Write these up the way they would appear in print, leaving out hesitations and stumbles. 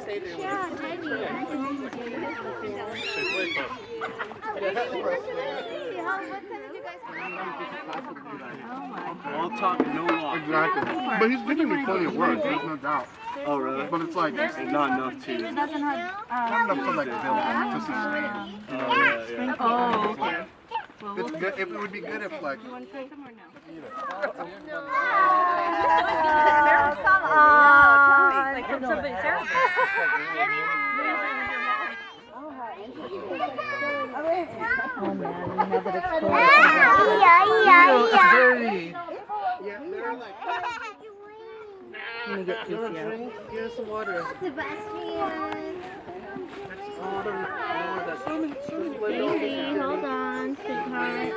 Yeah, maybe. All talk and no walk. Exactly. But he's giving me plenty of work, there's no doubt. Oh, really? But it's like, not enough to. It doesn't have. not enough to like build to sustain. Oh, okay. It's good. It would be good if like. Come on. Like from something terrible. Oh man, we have it exploded. Yeah, they're like. Let me get You want a drink? Here's some water. Baby, hold on, sweetheart.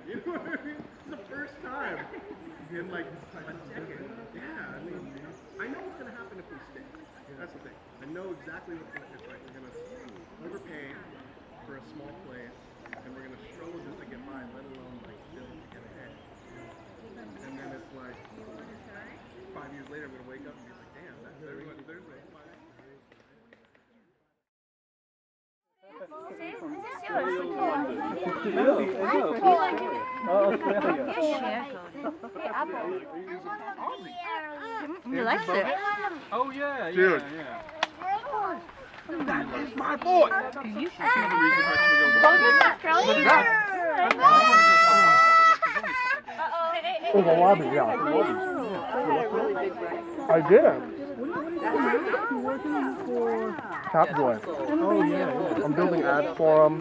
It's the first time in like a decade. Yeah, I mean, I know what's going to happen if we stay. That's the thing. I know exactly what's going to happen. Like, we're going to overpay for a small place, and we're going to struggle just to get by, let alone like build to get ahead. And then it's like 5 years later, I'm going to wake up and be like, damn, that's there's You liked it. Oh, yeah, Dude. yeah. That is my boy! You should Oh, the lobby, yeah. I did it. Top Boy. Oh, yeah. I'm building ads for them.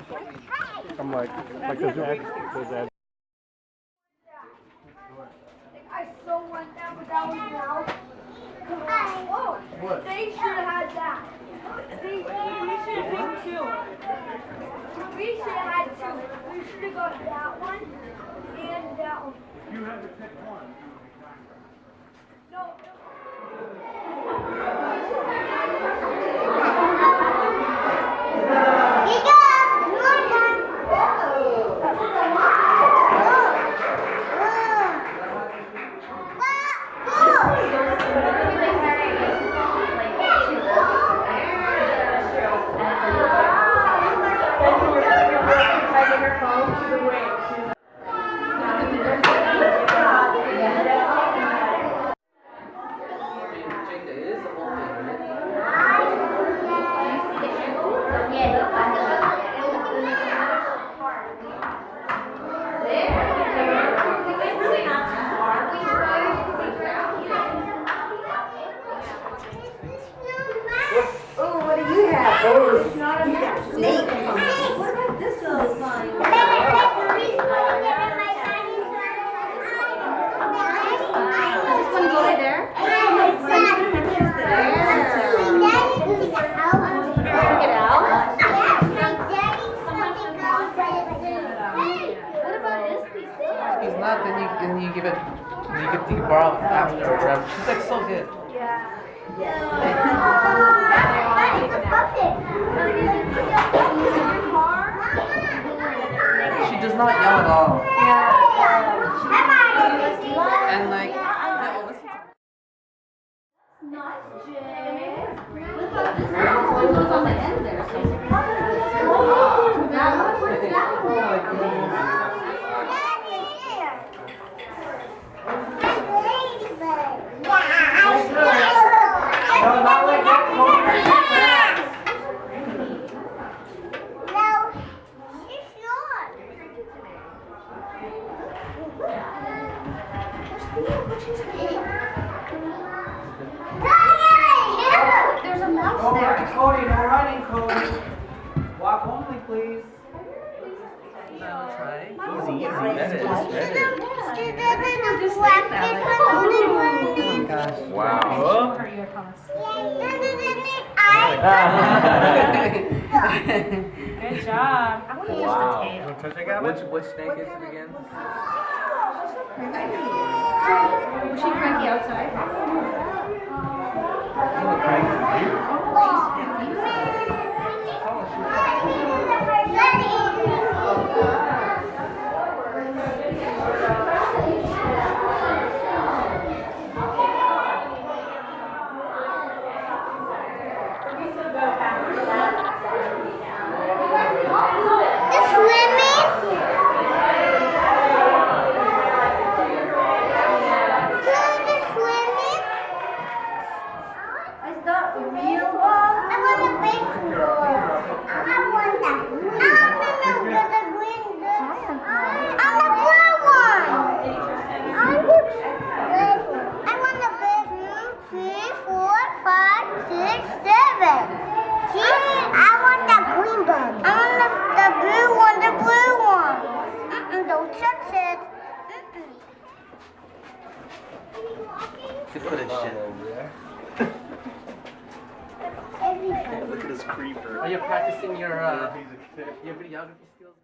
I'm like those ads. I so went down, but that was now. Oh, they should have had that. We should have picked two. We should have had two. We should have got that one and that one. You had to pick one. No. You go. Then you give it, you borrow it after. She's like so good. She does not yell at all. And like, There's a mouse there. Cody, no running, Cody. Walk only, please. Try. Easy. That is. Wow. Good job. Wow. Which snake is it again? Was she cranky outside? Ready? touch it. Good footage, Jen. Look at this creeper. Are you practicing your videography skills?